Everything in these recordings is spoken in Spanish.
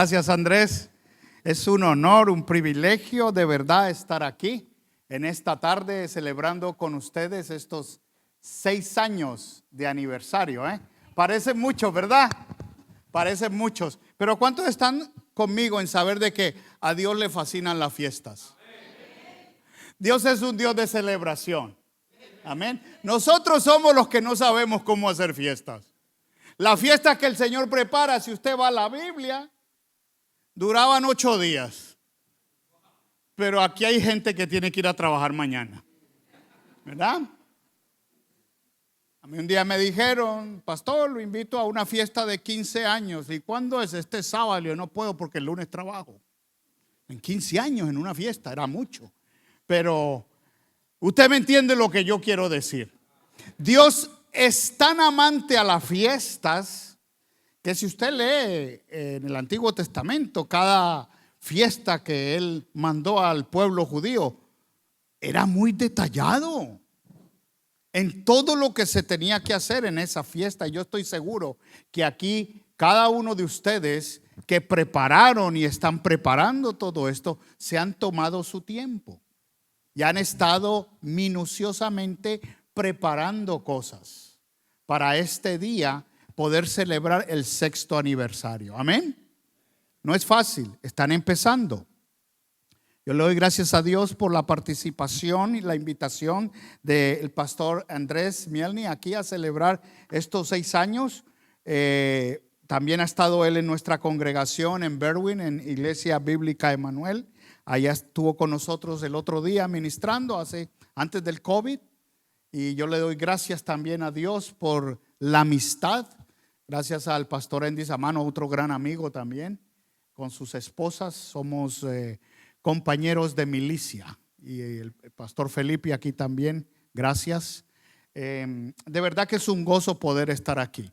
Gracias, Andrés. Es un honor, un privilegio de verdad estar aquí en esta tarde celebrando con ustedes estos 6 años de aniversario. Parecen muchos, ¿verdad? Parecen muchos. Pero ¿cuántos están conmigo en saber de que a Dios le fascinan las fiestas? Dios es un Dios de celebración. Amén. Nosotros somos los que no sabemos cómo hacer fiestas. Las fiestas que el Señor prepara, si usted va a la Biblia, duraban 8 días. Pero aquí hay gente que tiene que ir a trabajar mañana, ¿verdad? A mí un día me dijeron: pastor, lo invito a una fiesta de 15 años. ¿Y cuándo es? Este sábado. Yo no puedo porque el lunes trabajo. En 15 años en una fiesta era mucho. Pero usted me entiende lo que yo quiero decir. Dios es tan amante a las fiestas que si usted lee en el Antiguo Testamento, cada fiesta que Él mandó al pueblo judío era muy detallado en todo lo que se tenía que hacer en esa fiesta. Y yo estoy seguro que aquí cada uno de ustedes que prepararon y están preparando todo esto, se han tomado su tiempo y han estado minuciosamente preparando cosas para este día poder celebrar el 6º aniversario. Amén. No es fácil, están empezando. Yo le doy gracias a Dios por la participación y la invitación del pastor Andrés Mielny aquí a celebrar estos 6 años. También ha estado él en nuestra congregación en Berwyn, en Iglesia Bíblica Emanuel. Allá estuvo con nosotros el otro día ministrando antes del COVID. Y yo le doy gracias también a Dios por la amistad. Gracias al pastor Andy Samano, otro gran amigo también, con sus esposas. Somos compañeros de milicia. Y el pastor Felipe aquí también, gracias. De verdad que es un gozo poder estar aquí.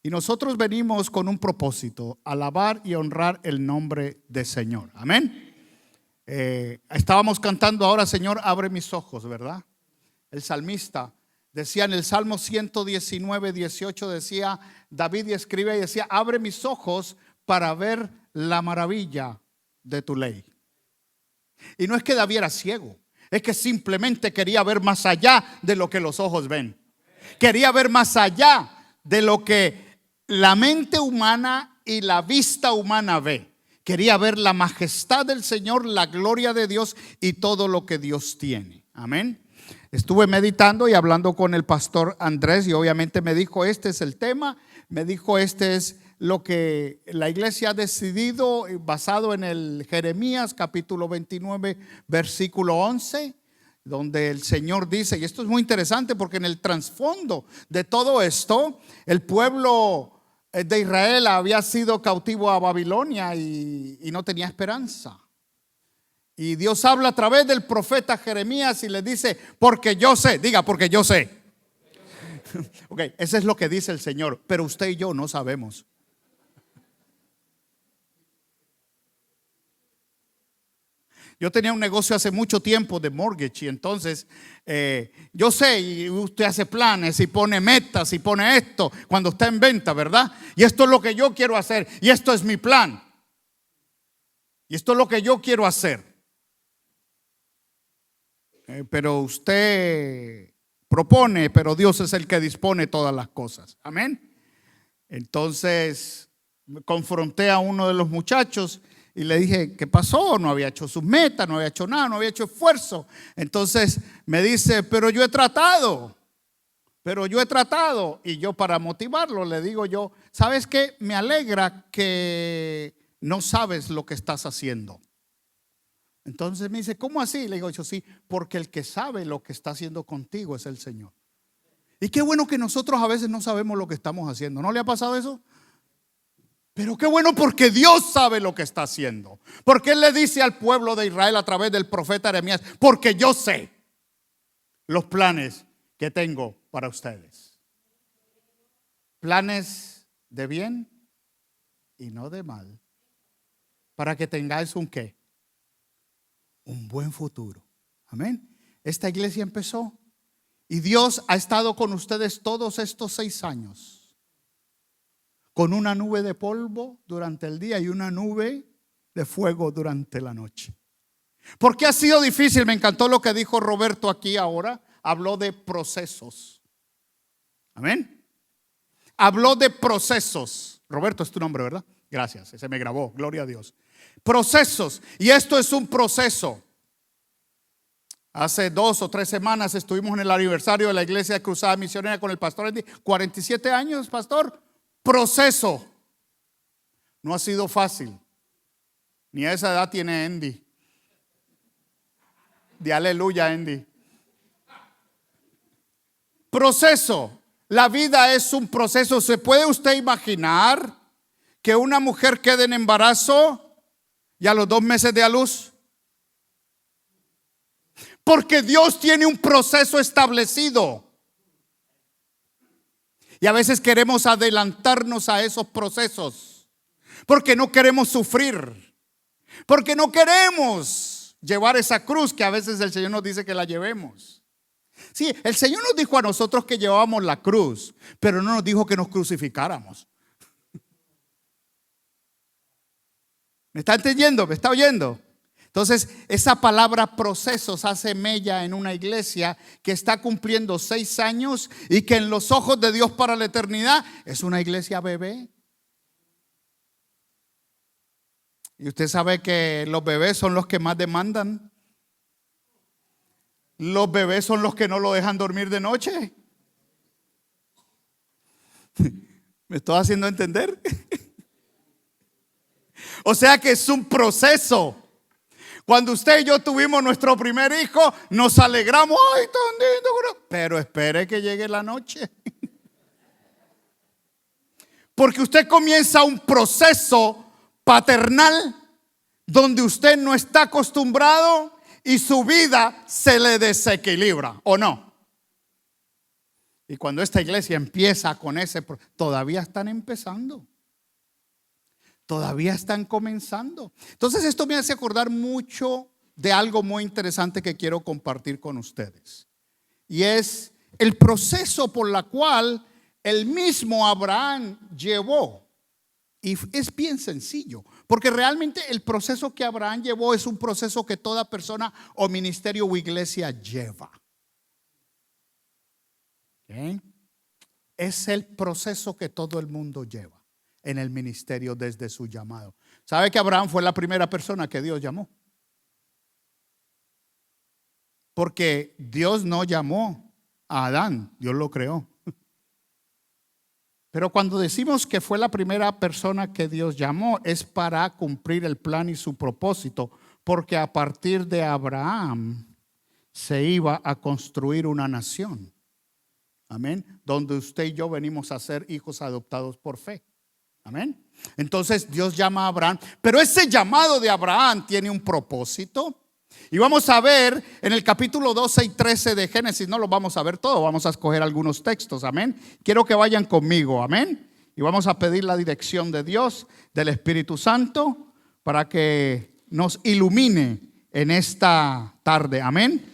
Y nosotros venimos con un propósito: alabar y honrar el nombre del Señor. Amén. Estábamos cantando ahora: Señor, abre mis ojos, ¿verdad? El salmista decía en el Salmo 119, 18, decía David, y escribe y decía: abre mis ojos para ver la maravilla de tu ley. Y no es que David era ciego, es que simplemente quería ver más allá de lo que los ojos ven. Quería ver más allá de lo que la mente humana y la vista humana ve. Quería ver la majestad del Señor, la gloria de Dios y todo lo que Dios tiene. Amén. Estuve meditando y hablando con el pastor Andrés y obviamente me dijo: este es el tema. Me dijo: este es lo que la iglesia ha decidido, basado en el Jeremías capítulo 29 versículo 11, donde el Señor dice, y esto es muy interesante porque en el trasfondo de todo esto, el pueblo de Israel había sido cautivo a Babilonia y no tenía esperanza. Y Dios habla a través del profeta Jeremías y le dice: porque yo sé. Diga: porque yo sé. Ok, eso es lo que dice el Señor, pero usted y yo no sabemos. Yo tenía un negocio hace mucho tiempo de mortgage y entonces yo sé, y usted hace planes y pone metas y pone esto cuando está en venta, ¿verdad? Y esto es lo que yo quiero hacer y esto es mi plan. Y esto es lo que yo quiero hacer. Pero usted propone, pero Dios es el que dispone todas las cosas. Amén. Entonces me confronté a uno de los muchachos y le dije: ¿qué pasó? No había hecho sus metas, no había hecho nada, no había hecho esfuerzo. Entonces me dice: pero yo he tratado. Y yo, para motivarlo, le digo yo: ¿sabes qué? Me alegra que no sabes lo que estás haciendo. Entonces me dice: ¿cómo así? Le digo yo: sí, porque el que sabe lo que está haciendo contigo es el Señor. Y qué bueno que nosotros a veces no sabemos lo que estamos haciendo. ¿No le ha pasado eso? Pero qué bueno, porque Dios sabe lo que está haciendo. Porque Él le dice al pueblo de Israel a través del profeta Jeremías: porque yo sé los planes que tengo para ustedes. Planes de bien y no de mal, para que tengáis un ¿qué? Un buen futuro. Amén. Esta iglesia empezó y Dios ha estado con ustedes todos estos 6 años. con una nube de polvo durante el día y una nube de fuego durante la noche. ¿Por qué ha sido difícil? Me encantó lo que dijo Roberto aquí ahora. Habló de procesos. Amén. Habló de procesos. Roberto es tu nombre, ¿verdad? Gracias, se me grabó, gloria a Dios. Procesos, y esto es un proceso. Hace 2 o 3 semanas estuvimos en el aniversario de la Iglesia Cruzada Misionera con el pastor Andy. 47 años, pastor. Proceso. No ha sido fácil. Ni a esa edad tiene Andy. De aleluya, Andy. Proceso. La vida es un proceso. ¿Se puede usted imaginar que una mujer quede en embarazo y a los 2 meses de a luz? Porque Dios tiene un proceso establecido. Y a veces queremos adelantarnos a esos procesos porque no queremos sufrir, porque no queremos llevar esa cruz que a veces el Señor nos dice que la llevemos. Sí, el Señor nos dijo a nosotros que llevábamos la cruz, pero no nos dijo que nos crucificáramos. ¿Me está entendiendo? ¿Me está oyendo? Entonces, esa palabra procesos hace mella en una iglesia que está cumpliendo 6 años y que en los ojos de Dios para la eternidad es una iglesia bebé. Y usted sabe que los bebés son los que más demandan. Los bebés son los que no lo dejan dormir de noche. ¿Me estoy haciendo entender? O sea que es un proceso. Cuando usted y yo tuvimos nuestro primer hijo, nos alegramos. ¡Ay, tan lindo! Pero espere que llegue la noche. Porque usted comienza un proceso paternal donde usted no está acostumbrado y su vida se le desequilibra, ¿o no? Y cuando esta iglesia empieza con todavía están empezando. Todavía están comenzando. Entonces esto me hace acordar mucho de algo muy interesante que quiero compartir con ustedes. Y es el proceso por la cual el mismo Abraham llevó. Y es bien sencillo, porque realmente el proceso que Abraham llevó es un proceso que toda persona o ministerio o iglesia lleva. ¿Okay? Es el proceso que todo el mundo lleva en el ministerio desde su llamado. ¿Sabe que Abraham fue la primera persona que Dios llamó? Porque Dios no llamó a Adán, Dios lo creó. Pero cuando decimos que fue la primera persona que Dios llamó, es para cumplir el plan y su propósito, porque a partir de Abraham se iba a construir una nación. Amén. Donde usted y yo venimos a ser hijos adoptados por fe. Amén. Entonces Dios llama a Abraham, pero ese llamado de Abraham tiene un propósito. Y vamos a ver en el capítulo 12 y 13 de Génesis, no lo vamos a ver todo, vamos a escoger algunos textos, amén. Quiero que vayan conmigo, amén. Y vamos a pedir la dirección de Dios, del Espíritu Santo, para que nos ilumine en esta tarde, amén.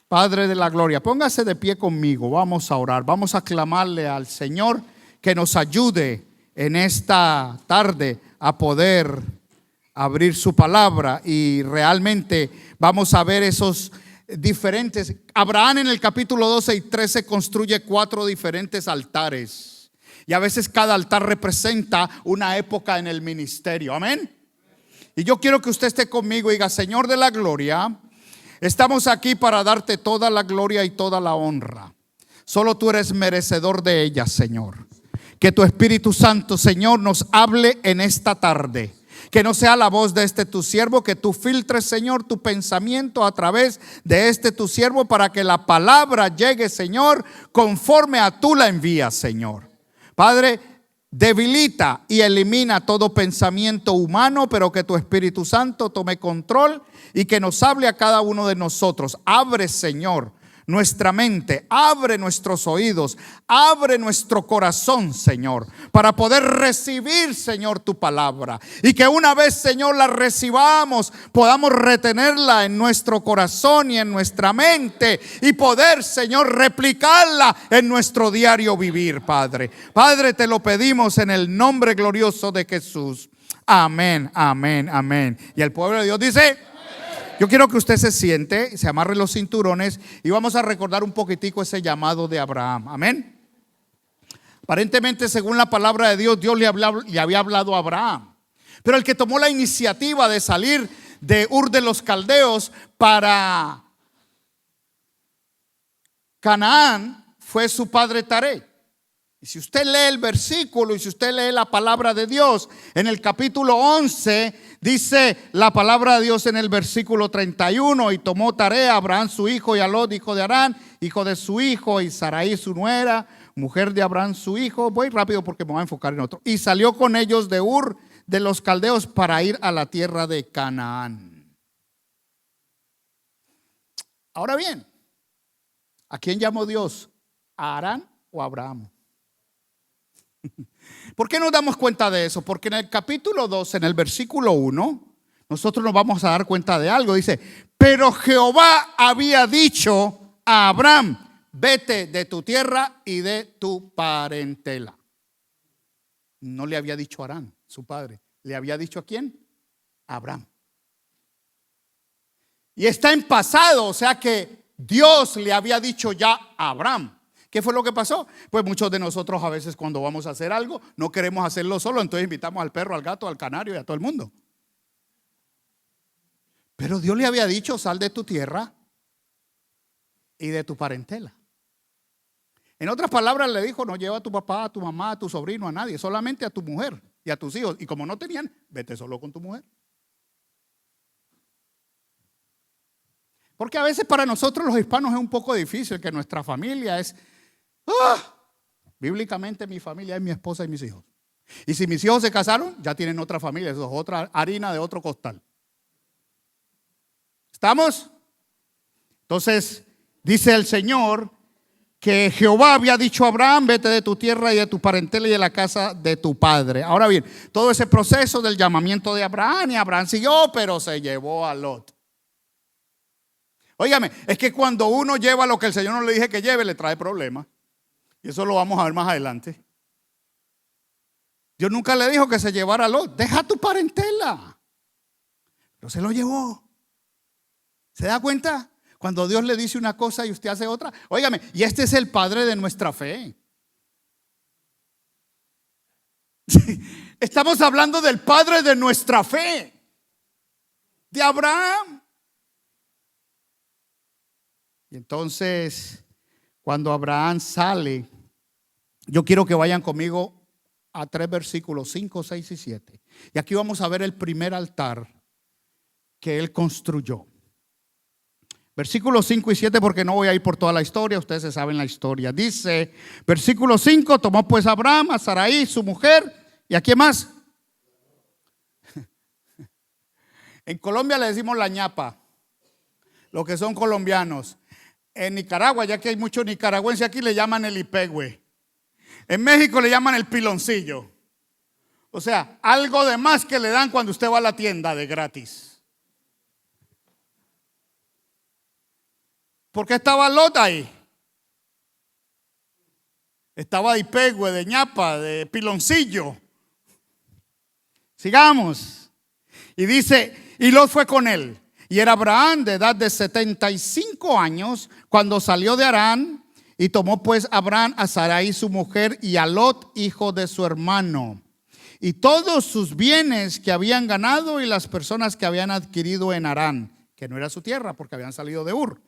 Padre de la gloria, póngase de pie conmigo, vamos a orar, vamos a clamarle al Señor que nos ayude en esta tarde a poder abrir su palabra y realmente vamos a ver esos diferentes. Abraham en el capítulo 12 y 13 construye 4 diferentes altares y a veces cada altar representa una época en el ministerio, amén. Y yo quiero que usted esté conmigo y diga: Señor de la gloria, estamos aquí para darte toda la gloria y toda la honra. Solo tú eres merecedor de ella, Señor. Que tu Espíritu Santo, Señor, nos hable en esta tarde. Que no sea la voz de este tu siervo, que tú filtres, Señor, tu pensamiento a través de este tu siervo para que la palabra llegue, Señor, conforme a tú la envías, Señor. Padre, debilita y elimina todo pensamiento humano, pero que tu Espíritu Santo tome control y que nos hable a cada uno de nosotros. Abre, Señor, nuestra mente, abre nuestros oídos, abre nuestro corazón, Señor, para poder recibir, Señor, tu palabra. Y que una vez, Señor, la recibamos, podamos retenerla en nuestro corazón y en nuestra mente y poder, Señor, replicarla en nuestro diario vivir, Padre. Padre, te lo pedimos en el nombre glorioso de Jesús. Amén, amén, amén. Y el pueblo de Dios dice: yo quiero que usted se siente, se amarre los cinturones y vamos a recordar un poquitico ese llamado de Abraham. Amén. Aparentemente, según la palabra de Dios, Dios le había hablado a Abraham. Pero el que tomó la iniciativa de salir de Ur de los Caldeos para Canaán fue su padre Taré. Y si usted lee el versículo y si usted lee la palabra de Dios, en el capítulo 11 dice la palabra de Dios en el versículo 31: y tomó Taré a Abraham su hijo y a Lot hijo de Harán, hijo de su hijo, y Sarai su nuera, mujer de Abraham su hijo. Voy rápido porque me voy a enfocar en otro. Y salió con ellos de Ur de los Caldeos para ir a la tierra de Canaán. Ahora bien, ¿a quién llamó Dios? ¿A Harán o a Abraham? ¿Por qué nos damos cuenta de eso? Porque en el capítulo 2, en el versículo 1, nosotros nos vamos a dar cuenta de algo. Dice: pero Jehová había dicho a Abraham: vete de tu tierra y de tu parentela. No le había dicho a Harán, su padre. ¿Le había dicho a quién? A Abraham. Y está en pasado, o sea que Dios le había dicho ya a Abraham. ¿Qué fue lo que pasó? Pues muchos de nosotros a veces cuando vamos a hacer algo no queremos hacerlo solo, entonces invitamos al perro, al gato, al canario y a todo el mundo. Pero Dios le había dicho: sal de tu tierra y de tu parentela. En otras palabras le dijo: no lleva a tu papá, a tu mamá, a tu sobrino, a nadie, solamente a tu mujer y a tus hijos. Y como no tenían, vete solo con tu mujer. Porque a veces para nosotros los hispanos es un poco difícil que nuestra familia es... bíblicamente mi familia es mi esposa y mis hijos. Y si mis hijos se casaron, ya tienen otra familia. Eso es otra harina de otro costal. ¿Estamos? Entonces dice el Señor que Jehová había dicho a Abraham: vete de tu tierra y de tu parentela y de la casa de tu padre. Ahora bien, todo ese proceso del llamamiento de Abraham, y Abraham siguió, pero se llevó a Lot. Óigame, es que cuando uno lleva lo que el Señor no le dije que lleve, le trae problemas. Y eso lo vamos a ver más adelante. Dios nunca le dijo que se llevara a Lot. Deja tu parentela. Pero se lo llevó. ¿Se da cuenta? Cuando Dios le dice una cosa y usted hace otra. Óigame, y este es el padre de nuestra fe. Estamos hablando del padre de nuestra fe, de Abraham. Y entonces, cuando Abraham sale, yo quiero que vayan conmigo a 3 versículos, 5, 6 y 7. Y aquí vamos a ver el primer altar que él construyó. Versículos 5 y 7, porque no voy a ir por toda la historia, ustedes se saben la historia. Dice, versículo 5: tomó pues Abraham a Sarai, su mujer, ¿y a quién más? En Colombia le decimos la ñapa, los que son colombianos. En Nicaragua, ya que hay muchos nicaragüenses aquí, le llaman el ipegüe. En México le llaman el piloncillo. O sea, algo de más que le dan cuando usted va a la tienda de gratis. ¿Por qué estaba Lot ahí? Estaba de ipegüe, de ñapa, de piloncillo. Sigamos. Y dice, y Lot fue con él. Y era Abraham de edad de 75 años cuando salió de Harán. Y tomó pues Abraham a Sarai su mujer y a Lot hijo de su hermano, y todos sus bienes que habían ganado y las personas que habían adquirido en Harán, que no era su tierra porque habían salido de Ur.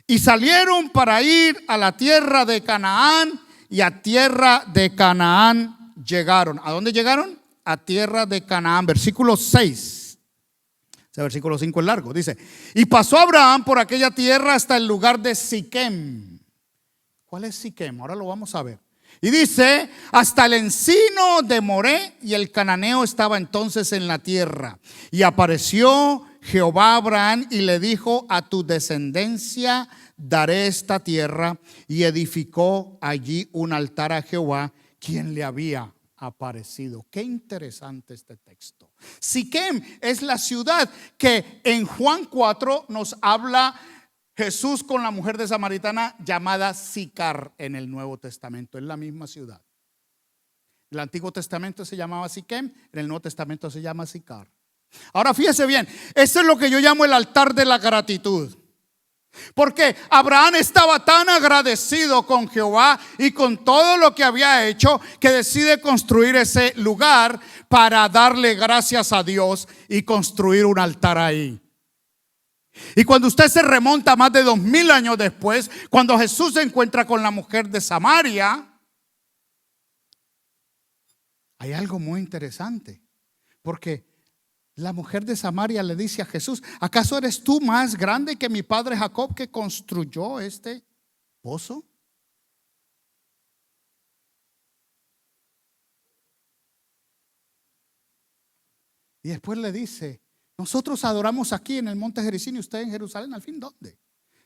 Y salieron para ir a la tierra de Canaán, y a tierra de Canaán llegaron. ¿A dónde llegaron? A tierra de Canaán. Versículo 6. Ese versículo 5 es largo. Dice: y pasó Abraham por aquella tierra hasta el lugar de Siquem. ¿Cuál es Siquem? Ahora lo vamos a ver. Y dice: hasta el encino de Moré, y el cananeo estaba entonces en la tierra. Y apareció Jehová a Abraham y le dijo: a tu descendencia daré esta tierra. Y edificó allí un altar a Jehová, quien le había aparecido. Qué interesante este texto. Siquem es la ciudad que en Juan 4 nos habla Jesús con la mujer de Samaritana, llamada Sicar en el Nuevo Testamento. Es la misma ciudad. En el Antiguo Testamento se llamaba Siquem, en el Nuevo Testamento se llama Sicar. Ahora fíjese bien, esto es lo que yo llamo el altar de la gratitud. Porque Abraham estaba tan agradecido con Jehová y con todo lo que había hecho, que decide construir ese lugar para darle gracias a Dios y construir un altar ahí. Y cuando usted se remonta más de 2000 años después, cuando Jesús se encuentra con la mujer de Samaria, hay algo muy interesante. Porque la mujer de Samaria le dice a Jesús: ¿acaso eres tú más grande que mi padre Jacob, que construyó este pozo? Y después le dice: nosotros adoramos aquí en el monte Gerizim y usted en Jerusalén. ¿Al fin dónde?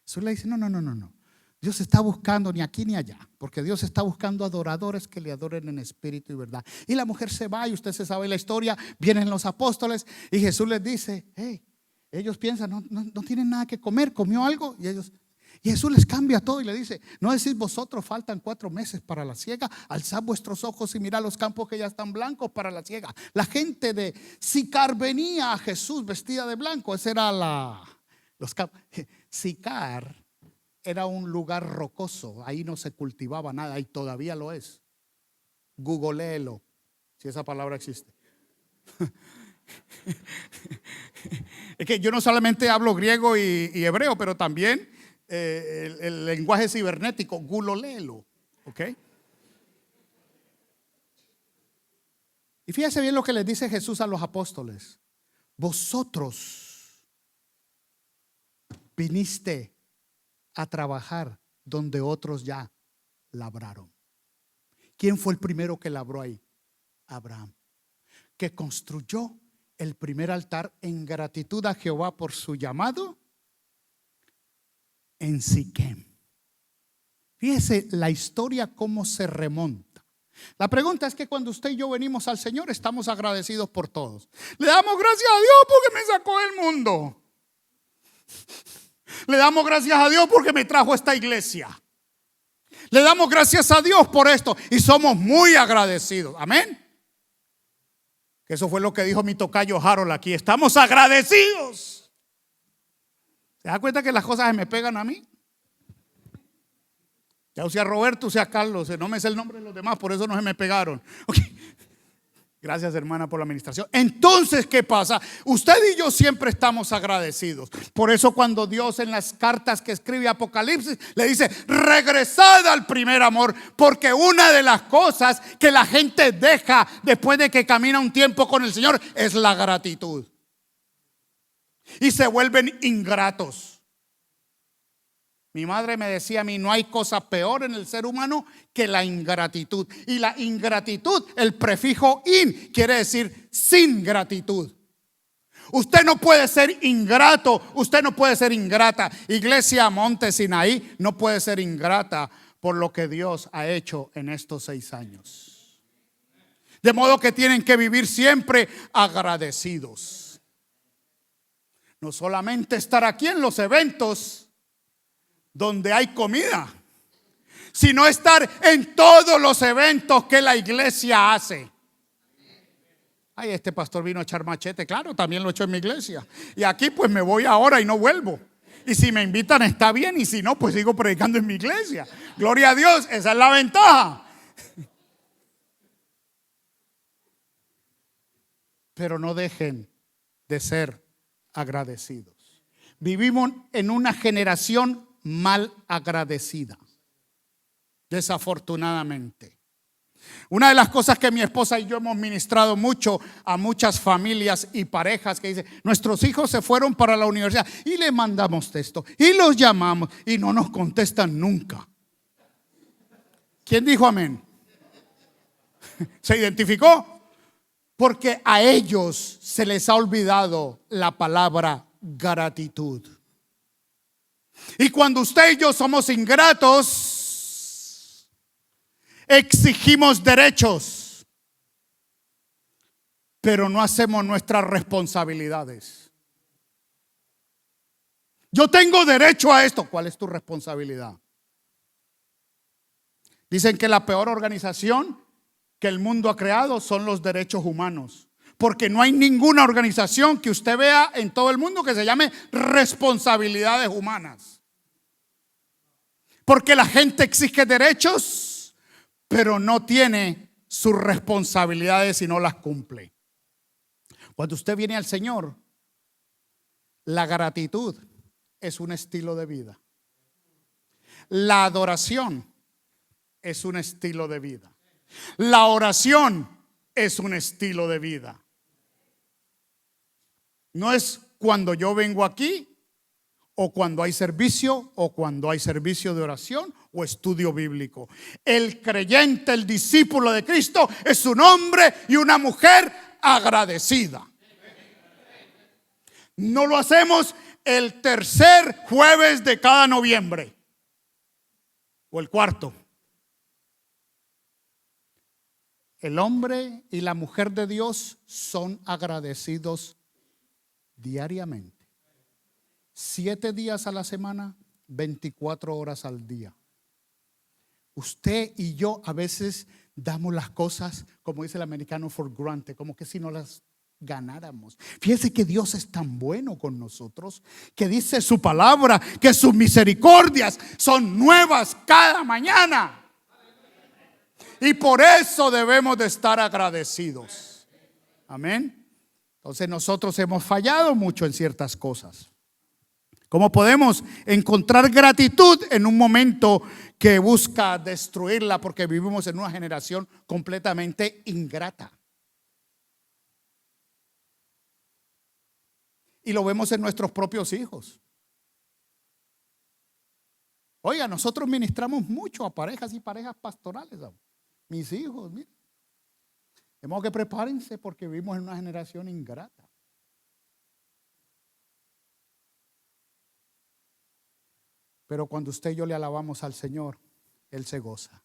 Jesús le dice: no. Dios está buscando ni aquí ni allá, porque Dios está buscando adoradores que le adoren en espíritu y verdad. Y la mujer se va, y usted se sabe la historia. Vienen los apóstoles y Jesús les dice: hey, ellos piensan, no tienen nada que comer. ¿Comió algo? Y Jesús les cambia todo y le dice: ¿no decís vosotros faltan 4 meses para la siega? Alzad vuestros ojos y mirad los campos, que ya están blancos para la siega. La gente de Sicar venía a Jesús vestida de blanco. Ese era los campos. Sicar era un lugar rocoso, ahí no se cultivaba nada, y todavía lo es. Googleelo, si esa palabra existe. Es que yo no solamente hablo griego y hebreo, pero también el lenguaje cibernético. Googleelo, ¿ok? Y fíjese bien lo que les dice Jesús a los apóstoles: vosotros viniste a trabajar donde otros ya labraron. ¿Quién fue el primero que labró ahí? Abraham, que construyó el primer altar en gratitud a Jehová por su llamado en Siquem. Fíjese la historia cómo se remonta. La pregunta es que cuando usted y yo venimos al Señor, estamos agradecidos por todos. Le damos gracias a Dios porque me sacó del mundo. Le damos gracias a Dios porque me trajo a esta iglesia. Le damos gracias a Dios por esto y somos muy agradecidos. Amén. Eso fue lo que dijo mi tocayo Harold aquí. Estamos agradecidos. ¿Se da cuenta que las cosas se me pegan a mí? Ya sea Roberto, sea Carlos, no me sé el nombre de los demás, por eso no se me pegaron. Okay. Gracias, hermana, por la administración. Entonces, ¿qué pasa? Usted y yo siempre estamos agradecidos. Por eso cuando Dios en las cartas que escribe Apocalipsis le dice: regresad al primer amor, porque una de las cosas que la gente deja después de que camina un tiempo con el Señor es la gratitud. Y se vuelven ingratos. Mi madre me decía a mí: no hay cosa peor en el ser humano que la ingratitud. Y la ingratitud, el prefijo in, quiere decir sin gratitud. Usted no puede ser ingrato, usted no puede ser ingrata. Iglesia Monte Sinaí no puede ser ingrata por lo que Dios ha hecho en estos 6 años. De modo que tienen que vivir siempre agradecidos. No solamente estar aquí en los eventos donde hay comida, sino estar en todos los eventos que la iglesia hace. Ay, este pastor vino a echar machete. Claro, también lo he hecho en mi iglesia. Y aquí pues me voy ahora y no vuelvo. Y si me invitan está bien, y si no, pues sigo predicando en mi iglesia. Gloria a Dios, esa es la ventaja. Pero no dejen de ser agradecidos. Vivimos en una generación mal agradecida, desafortunadamente. Una de las cosas que mi esposa y yo hemos ministrado mucho a muchas familias y parejas, que dicen: nuestros hijos se fueron para la universidad y le mandamos texto y los llamamos y no nos contestan nunca. ¿Quién dijo amén? ¿Se identificó? Porque a ellos se les ha olvidado la palabra gratitud. Y cuando usted y yo somos ingratos, exigimos derechos, pero no hacemos nuestras responsabilidades. Yo tengo derecho a esto. ¿Cuál es tu responsabilidad? Dicen que la peor organización que el mundo ha creado son los derechos humanos. Porque no hay ninguna organización que usted vea en todo el mundo que se llame responsabilidades humanas. Porque la gente exige derechos, pero no tiene sus responsabilidades y no las cumple. Cuando usted viene al Señor, la gratitud es un estilo de vida. La adoración es un estilo de vida. La oración es un estilo de vida. No es cuando yo vengo aquí, o cuando hay servicio, o cuando hay servicio de oración o estudio bíblico. El creyente, el discípulo de Cristo, es un hombre y una mujer agradecida. No lo hacemos el tercer jueves de cada noviembre o el cuarto. El hombre y la mujer de Dios son agradecidos diariamente. 7 días a la semana, 24 horas al día. Usted y yo a veces damos las cosas, como dice el americano, for granted, como que si no las ganáramos. Fíjese que Dios es tan bueno con nosotros, que dice su palabra que sus misericordias son nuevas cada mañana. Y por eso debemos de estar agradecidos. Amén. Entonces nosotros hemos fallado mucho en ciertas cosas. ¿Cómo podemos encontrar gratitud en un momento que busca destruirla? Porque vivimos en una generación completamente ingrata. Y lo vemos en nuestros propios hijos. Oiga, nosotros ministramos mucho a parejas y parejas pastorales. Mis hijos, miren. De modo que prepárense porque vivimos en una generación ingrata. Pero cuando usted y yo le alabamos al Señor, Él se goza.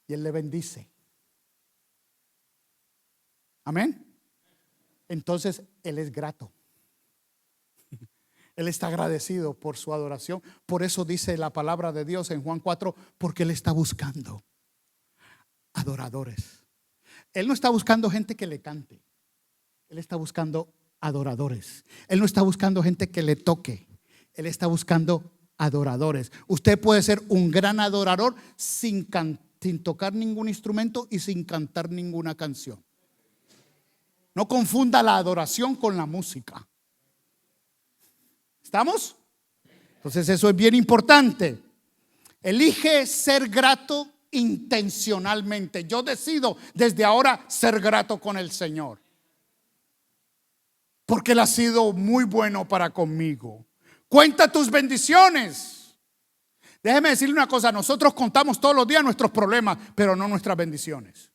Y Él le bendice. Amén. Entonces Él es grato. Él está agradecido por su adoración. Por eso dice la palabra de Dios en Juan 4, porque Él está buscando adoradores. Él no está buscando gente que le cante. Él está buscando adoradores. Él no está buscando gente que le toque. Él está buscando adoradores. Usted puede ser un gran adorador sin tocar ningún instrumento y sin cantar ninguna canción. No confunda la adoración con la música. ¿Estamos? Entonces eso es bien importante. Elige ser grato intencionalmente. Yo decido desde ahora ser grato con el Señor, porque Él ha sido muy bueno para conmigo. Cuenta tus bendiciones. Déjeme decirle una cosa, nosotros contamos todos los días nuestros problemas, pero no nuestras bendiciones.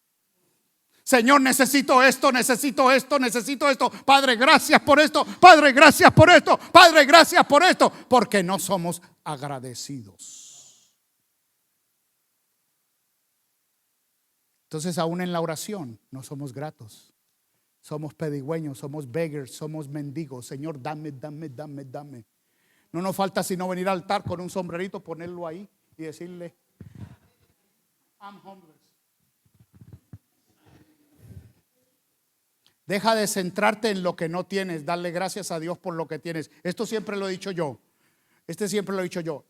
Señor, necesito esto, necesito esto, necesito esto. Padre, gracias por esto. Padre, gracias por esto. Padre, gracias por esto. Porque no somos agradecidos. Entonces, aún en la oración no somos gratos. Somos pedigüeños, somos beggars, somos mendigos. Señor, dame, dame, dame, dame. No nos falta sino venir al altar con un sombrerito, ponerlo ahí y decirle, I'm homeless. Deja de centrarte en lo que no tienes, darle gracias a Dios por lo que tienes. Esto siempre lo he dicho yo. Siempre lo he dicho yo.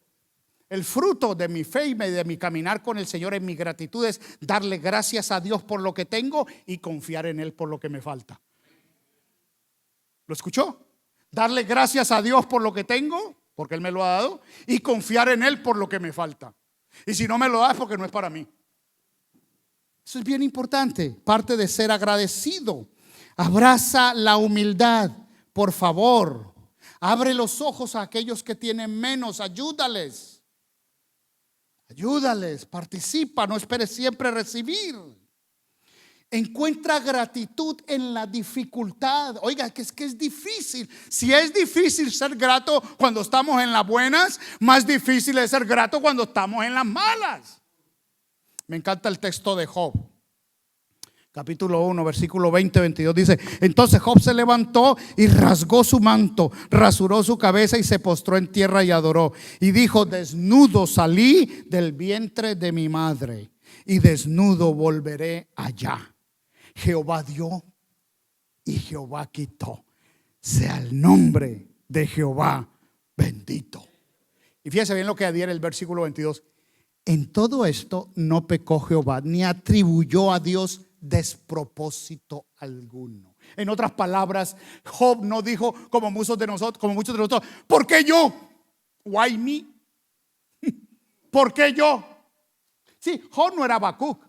El fruto de mi fe y de mi caminar con el Señor en mi gratitud es darle gracias a Dios por lo que tengo y confiar en Él por lo que me falta. ¿Lo escuchó? Darle gracias a Dios por lo que tengo, porque Él me lo ha dado, y confiar en Él por lo que me falta. Y si no me lo da es porque no es para mí. Eso es bien importante, parte de ser agradecido. Abraza la humildad, por favor. Abre los ojos a aquellos que tienen menos, ayúdales. Ayúdales, participa, no esperes siempre recibir. Encuentra gratitud en la dificultad. Oiga, que es difícil. Si es difícil ser grato cuando estamos en las buenas, más difícil es ser grato cuando estamos en las malas. Me encanta el texto de Job. Capítulo 1, versículo 20-22 dice: entonces Job se levantó y rasgó su manto, rasuró su cabeza y se postró en tierra y adoró. Y dijo: desnudo salí del vientre de mi madre y desnudo volveré allá. Jehová dio y Jehová quitó. Sea el nombre de Jehová bendito. Y fíjese bien lo que adhiere el versículo 22. En todo esto no pecó Jehová, ni atribuyó a Dios despropósito alguno. En otras palabras, Job no dijo como muchos de nosotros, ¿por qué yo? Why me? ¿Por qué yo? Sí, Job no era Habacuc.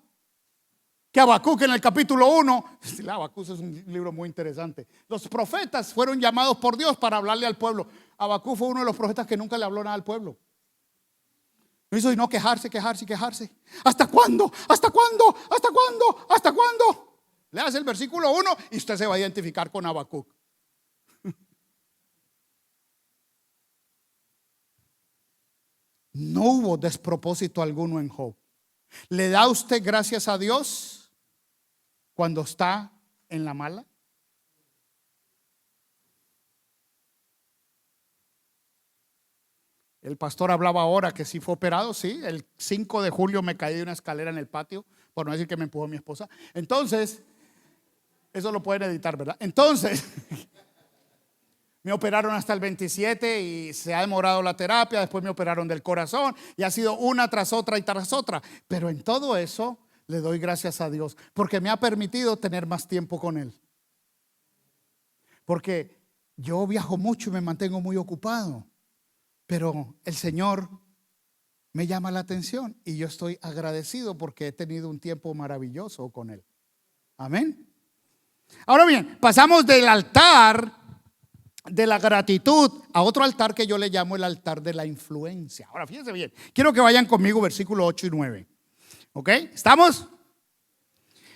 Que Habacuc en el capítulo 1, Habacuc es un libro muy interesante. Los profetas fueron llamados por Dios para hablarle al pueblo. Habacuc fue uno de los profetas que nunca le habló nada al pueblo. No hizo sino quejarse. ¿Hasta cuándo? ¿Hasta cuándo? ¿Hasta cuándo? ¿Hasta cuándo? Leas el versículo 1 y usted se va a identificar con Habacuc. No hubo despropósito alguno en Job. ¿Le da usted gracias a Dios cuando está en la mala? El pastor hablaba ahora que sí fue operado. Sí, el 5 de julio me caí de una escalera en el patio, por no decir que me empujó mi esposa. Entonces, eso lo pueden editar, ¿verdad? Entonces, me operaron hasta el 27 y se ha demorado la terapia. Después me operaron del corazón y ha sido una tras otra y tras otra. Pero en todo eso le doy gracias a Dios porque me ha permitido tener más tiempo con Él. Porque yo viajo mucho y me mantengo muy ocupado, pero el Señor me llama la atención y yo estoy agradecido porque he tenido un tiempo maravilloso con Él. Amén. Ahora bien, pasamos del altar de la gratitud a otro altar que yo le llamo el altar de la influencia. Ahora fíjense bien, quiero que vayan conmigo versículos 8 y 9. ¿Ok? ¿Estamos?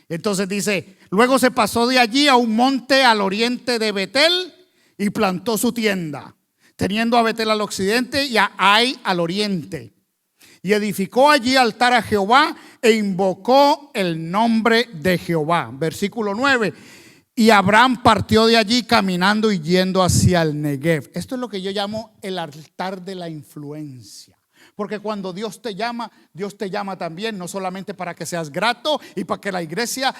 Entonces dice: luego se pasó de allí a un monte al oriente de Betel y plantó su tienda, teniendo a Betel al occidente y a Ai al oriente. Y edificó allí altar a Jehová e invocó el nombre de Jehová. Versículo 9. Y Abraham partió de allí caminando y yendo hacia el Negev. Esto es lo que yo llamo el altar de la influencia. Porque cuando Dios te llama también no solamente para que seas grato y para que la iglesia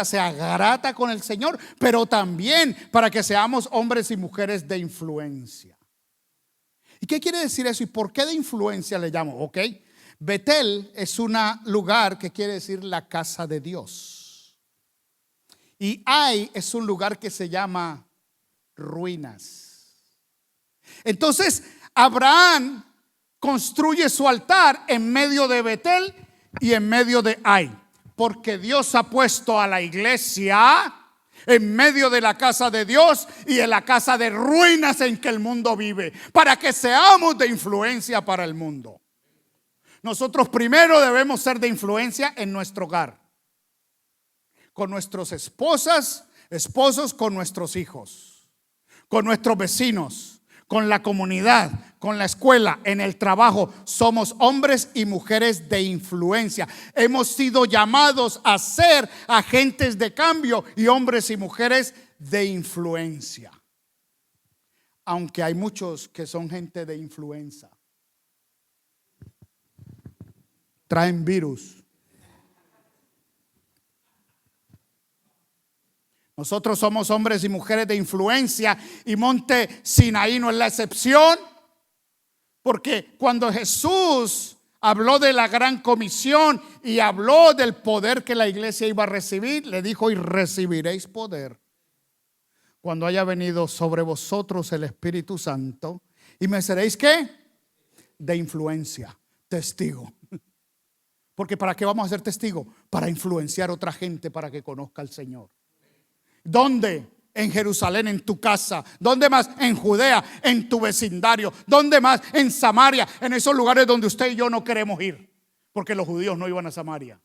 sea grata con el Señor, pero también para que seamos hombres y mujeres de influencia. ¿Y qué quiere decir eso? ¿Y por qué de influencia le llamo? Ok, Betel es un lugar que quiere decir la casa de Dios. Y Ai es un lugar que se llama ruinas. Entonces Abraham construye su altar en medio de Betel y en medio de Ai, porque Dios ha puesto a la iglesia en medio de la casa de Dios y en la casa de ruinas en que el mundo vive, para que seamos de influencia para el mundo. Nosotros primero debemos ser de influencia en nuestro hogar, con nuestras esposas, esposos, con nuestros hijos, con nuestros vecinos, con la comunidad, con la escuela, en el trabajo. Somos hombres y mujeres de influencia. Hemos sido llamados a ser agentes de cambio y hombres y mujeres de influencia. Aunque hay muchos que son gente de influenza, traen virus. Nosotros somos hombres y mujeres de influencia y Monte Sinaí no es la excepción, porque cuando Jesús habló de la gran comisión y habló del poder que la iglesia iba a recibir, le dijo: y recibiréis poder cuando haya venido sobre vosotros el Espíritu Santo, y me seréis ¿qué? De influencia, testigo. Porque ¿para qué vamos a ser testigos? Para influenciar a otra gente para que conozca al Señor. ¿Dónde? En Jerusalén, en tu casa. ¿Dónde más? En Judea, en tu vecindario. ¿Dónde más? En Samaria, en esos lugares donde usted y yo no queremos ir, porque los judíos no iban a Samaria.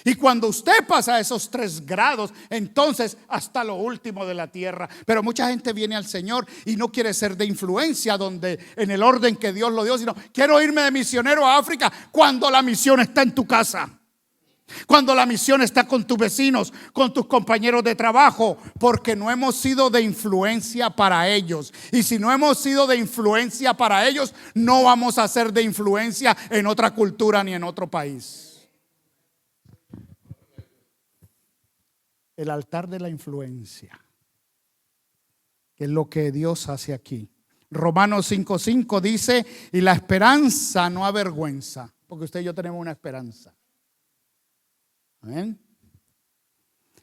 Y cuando usted pasa esos 3 grados, entonces hasta lo último de la tierra. Pero mucha gente viene al Señor y no quiere ser de influencia donde en el orden que Dios lo dio, sino quiero irme de misionero a África cuando la misión está en tu casa. Cuando la misión está con tus vecinos, con tus compañeros de trabajo, porque no hemos sido de influencia para ellos. Y si no hemos sido de influencia para ellos, no vamos a ser de influencia en otra cultura ni en otro país. El altar de la influencia, que es lo que Dios hace aquí. Romanos 5:5 dice: y la esperanza no avergüenza, porque usted y yo tenemos una esperanza. Amén.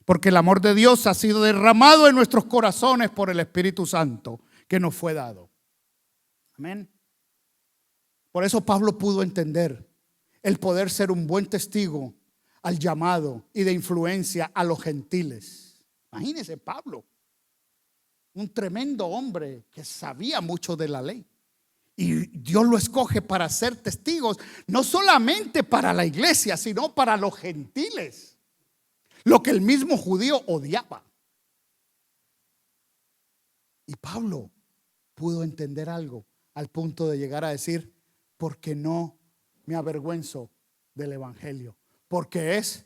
Porque el amor de Dios ha sido derramado en nuestros corazones por el Espíritu Santo que nos fue dado. Amén. Por eso Pablo pudo entender el poder ser un buen testigo al llamado y de influencia a los gentiles. Imagínese Pablo, un tremendo hombre que sabía mucho de la ley. Y Dios lo escoge para ser testigos, no solamente para la iglesia, sino para los gentiles. Lo que el mismo judío odiaba. Y Pablo pudo entender algo al punto de llegar a decir: porque no me avergüenzo del evangelio, porque es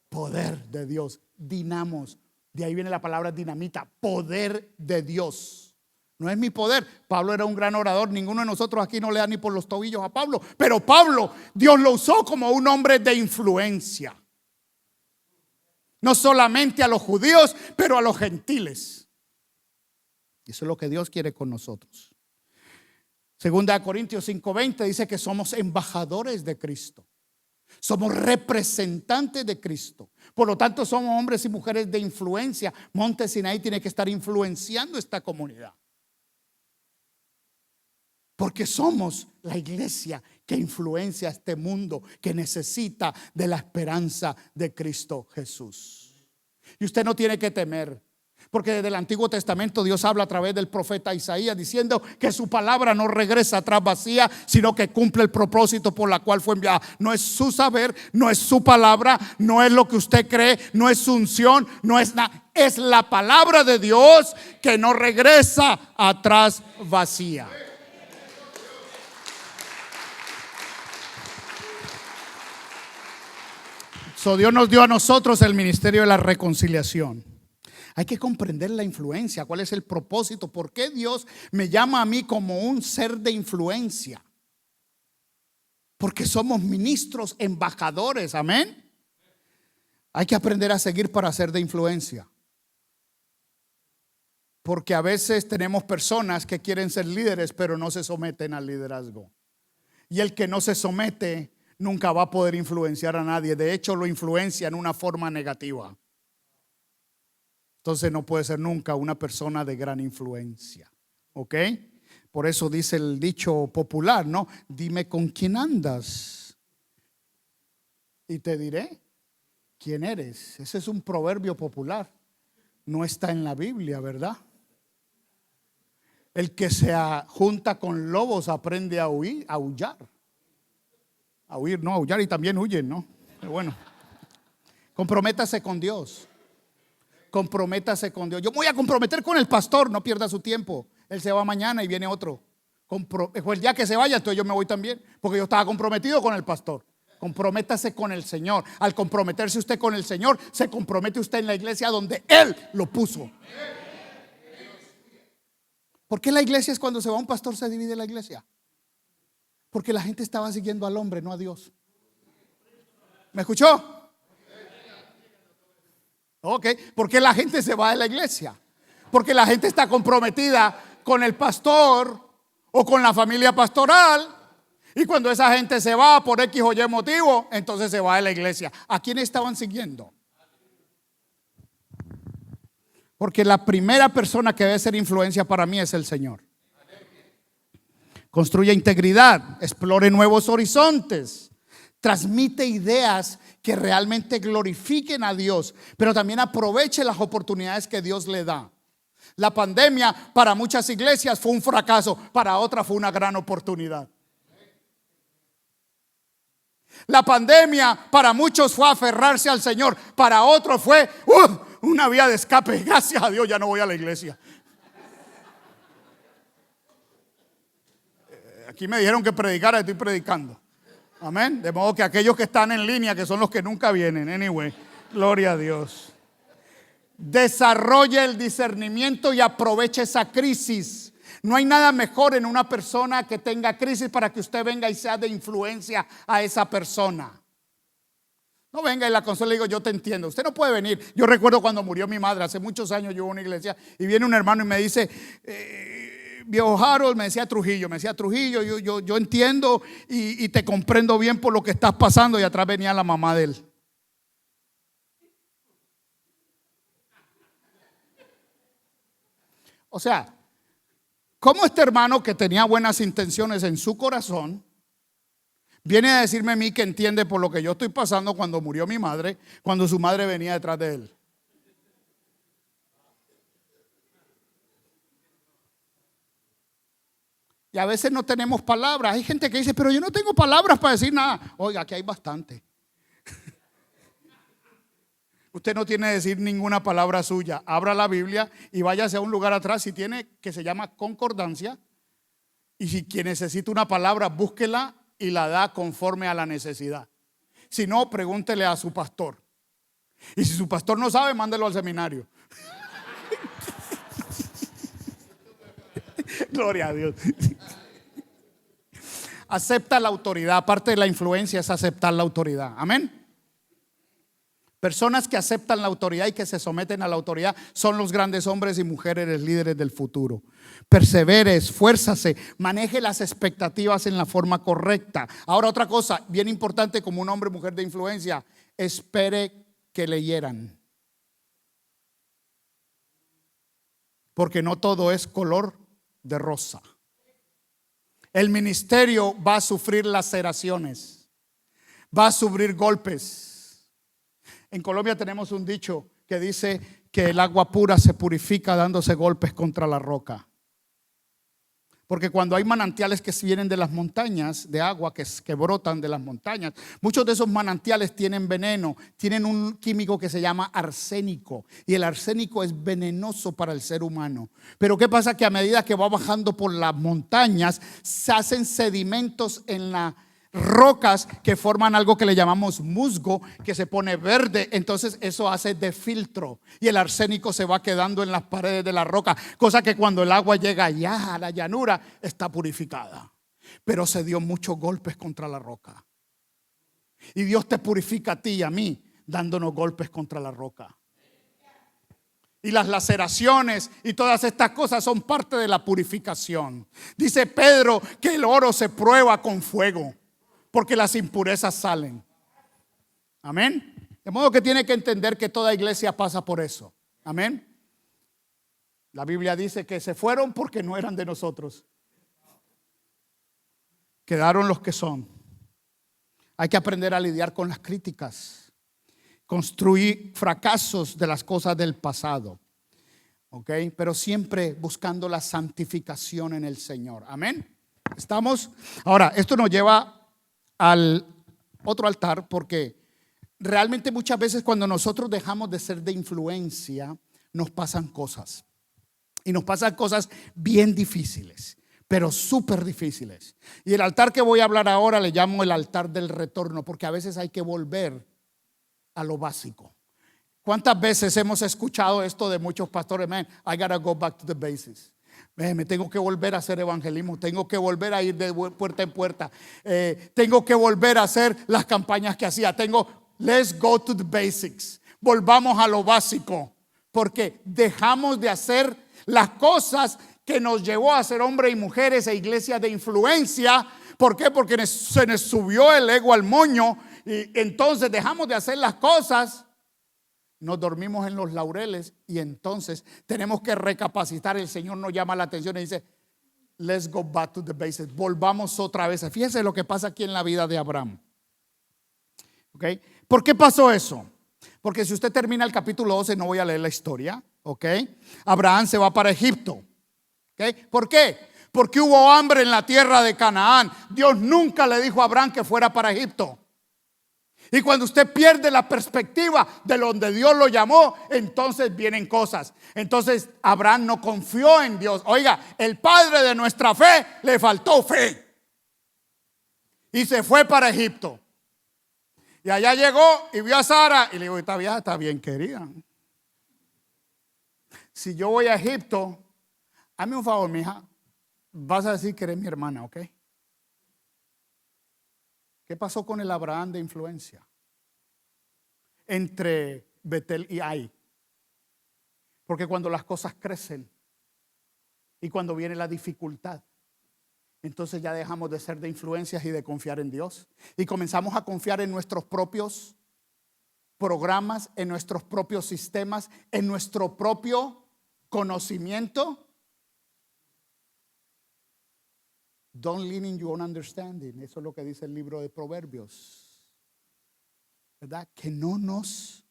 poder de Dios, dinamos. De ahí viene la palabra dinamita, poder de Dios. No es mi poder. Pablo era un gran orador. Ninguno de nosotros aquí no le da ni por los tobillos a Pablo. Pero Pablo, Dios lo usó como un hombre de influencia. No solamente a los judíos, pero a los gentiles. Y eso es lo que Dios quiere con nosotros. Segunda de Corintios 5:20 dice que somos embajadores de Cristo. Somos representantes de Cristo. Por lo tanto, somos hombres y mujeres de influencia. Monte Sinaí tiene que estar influenciando esta comunidad. Porque somos la iglesia que influencia a este mundo, que necesita de la esperanza de Cristo Jesús. Y usted no tiene que temer, porque desde el Antiguo Testamento Dios habla a través del profeta Isaías diciendo que su palabra no regresa atrás vacía, sino que cumple el propósito por la cual fue enviada. No es su saber, no es su palabra, no es lo que usted cree, no es su unción, no es nada. Es la palabra de Dios que no regresa atrás vacía. Dios nos dio a nosotros el ministerio de la reconciliación. Hay que comprender la influencia, cuál es el propósito, por qué Dios me llama a mí como un ser de influencia. Porque somos ministros, embajadores, amén. Hay que aprender a seguir para ser de influencia. Porque a veces tenemos personas que quieren ser líderes, pero no se someten al liderazgo. Y el que no se somete nunca va a poder influenciar a nadie. De hecho, lo influencia en una forma negativa. Entonces no puede ser nunca una persona de gran influencia. ¿Ok? Por eso dice el dicho popular, ¿no? Dime con quién andas y te diré quién eres. Ese es un proverbio popular. No está en la Biblia, ¿verdad? El que se junta con lobos aprende a huir, a aullar. A huir, no, a aullar, y también huyen, ¿no? Pero bueno, comprométase con Dios. Comprométase con Dios. Yo me voy a comprometer con el pastor, no pierda su tiempo. Él se va mañana y viene otro. Pues ya que se vaya, entonces yo me voy también, porque yo estaba comprometido con el pastor. Comprométase con el Señor. Al comprometerse usted con el Señor, se compromete usted en la iglesia donde Él lo puso. ¿Por qué la iglesia es cuando se va un pastor se divide la iglesia? Porque la gente estaba siguiendo al hombre, no a Dios. ¿Me escuchó? Ok, ¿por qué la gente se va de la iglesia? Porque la gente está comprometida con el pastor o con la familia pastoral. Y cuando esa gente se va por X o Y motivo, entonces se va de la iglesia. ¿A quién estaban siguiendo? Porque la primera persona que debe ser influencia para mí es el Señor. Construye integridad, explore nuevos horizontes, transmite ideas que realmente glorifiquen a Dios, pero también aproveche las oportunidades que Dios le da. La pandemia para muchas iglesias fue un fracaso, para otras fue una gran oportunidad. La pandemia para muchos fue aferrarse al Señor, para otros fue una vía de escape. Gracias a Dios ya no voy a la iglesia. Aquí me dijeron que predicara, estoy predicando. Amén. De modo que aquellos que están en línea, que son los que nunca vienen. Anyway, gloria a Dios. Desarrolle el discernimiento y aproveche esa crisis. No hay nada mejor en una persona que tenga crisis para que usted venga y sea de influencia a esa persona. No venga y la consuela y digo, yo te entiendo. Usted no puede venir. Yo recuerdo cuando murió mi madre, hace muchos años yo iba a una iglesia y viene un hermano y me dice, viejo Harold, me decía Trujillo, yo entiendo y te comprendo bien por lo que estás pasando. Y atrás venía la mamá de él. O sea, ¿cómo este hermano que tenía buenas intenciones en su corazón viene a decirme a mí que entiende por lo que yo estoy pasando cuando murió mi madre, cuando su madre venía detrás de él? Y a veces no tenemos palabras. Hay gente que dice, pero yo no tengo palabras para decir nada. Oiga, aquí hay bastante. Usted no tiene que decir ninguna palabra suya. Abra la Biblia y váyase a un lugar atrás si tiene, que se llama concordancia. Y si quien necesita una palabra, búsquela y la da conforme a la necesidad. Si no, pregúntele a su pastor. Y si su pastor no sabe, mándelo al seminario. Gloria a Dios. Acepta la autoridad. Aparte de la influencia es aceptar la autoridad. Amén. Personas que aceptan la autoridad y que se someten a la autoridad son los grandes hombres y mujeres líderes del futuro. Persevere, esfuérzase, maneje las expectativas en la forma correcta. Ahora otra cosa bien importante como un hombre o mujer de influencia, espere que le hieran. Porque no todo es color de rosa. El ministerio va a sufrir laceraciones, va a sufrir golpes. En Colombia tenemos un dicho que dice que el agua pura se purifica dándose golpes contra la roca. Porque cuando hay manantiales que vienen de las montañas, de agua que brotan de las montañas, muchos de esos manantiales tienen veneno, tienen un químico que se llama arsénico. Y el arsénico es venenoso para el ser humano. Pero ¿qué pasa? Que a medida que va bajando por las montañas, se hacen sedimentos en las rocas que forman algo que le llamamos musgo, que se pone verde. Entonces eso hace de filtro y el arsénico se va quedando en las paredes de la roca, cosa que cuando el agua llega allá a la llanura está purificada. Pero se dio muchos golpes contra la roca. Y Dios te purifica a ti y a mí dándonos golpes contra la roca. Y las laceraciones y todas estas cosas son parte de la purificación. Dice Pedro que el oro se prueba con fuego, porque las impurezas salen. Amén. De modo que tiene que entender que toda iglesia pasa por eso. Amén. La Biblia dice que se fueron porque no eran de nosotros. Quedaron los que son. Hay que aprender a lidiar con las críticas, construir fracasos de las cosas del pasado. ¿Ok? Pero siempre buscando la santificación en el Señor. Amén. ¿Estamos? Ahora, esto nos lleva al otro altar, porque realmente muchas veces cuando nosotros dejamos de ser de influencia, nos pasan cosas. Y nos pasan cosas bien difíciles, pero súper difíciles. Y el altar que voy a hablar ahora le llamo el altar del retorno, porque a veces hay que volver a lo básico. ¿Cuántas veces hemos escuchado esto de muchos pastores? Man, I gotta go back to the basics. Me tengo que volver a hacer evangelismo, tengo que volver a ir de puerta en puerta, tengo que volver a hacer las campañas que hacía. Let's go to the basics. Volvamos a lo básico, porque dejamos de hacer las cosas que nos llevó a ser hombres y mujeres e iglesias de influencia. ¿Por qué? Porque se nos subió el ego al moño y entonces dejamos de hacer las cosas. Nos dormimos en los laureles y entonces tenemos que recapacitar. El Señor nos llama la atención y dice, let's go back to the basics. Volvamos otra vez. Fíjense lo que pasa aquí en la vida de Abraham. ¿Okay? ¿Por qué pasó eso? Porque si usted termina el capítulo 12, no voy a leer la historia. ¿Okay? Abraham se va para Egipto. ¿Okay? ¿Por qué? Porque hubo hambre en la tierra de Canaán. Dios nunca le dijo a Abraham que fuera para Egipto. Y cuando usted pierde la perspectiva de donde Dios lo llamó, entonces vienen cosas. Entonces Abraham no confió en Dios. Oiga, el padre de nuestra fe le faltó fe. Y se fue para Egipto. Y allá llegó y vio a Sara y le dijo, esta vieja está bien querida. Si yo voy a Egipto, hazme un favor, mija. Vas a decir que eres mi hermana, ¿ok? ¿Qué pasó con el Abraham de influencia? Entre Betel y Ai. Porque cuando las cosas crecen y cuando viene la dificultad, entonces ya dejamos de ser de influencias y de confiar en Dios. Y comenzamos a confiar en nuestros propios programas, en nuestros propios sistemas, en nuestro propio conocimiento. Don't lean in your own understanding. Eso es lo que dice el libro de Proverbios. ¿Verdad? Que no nos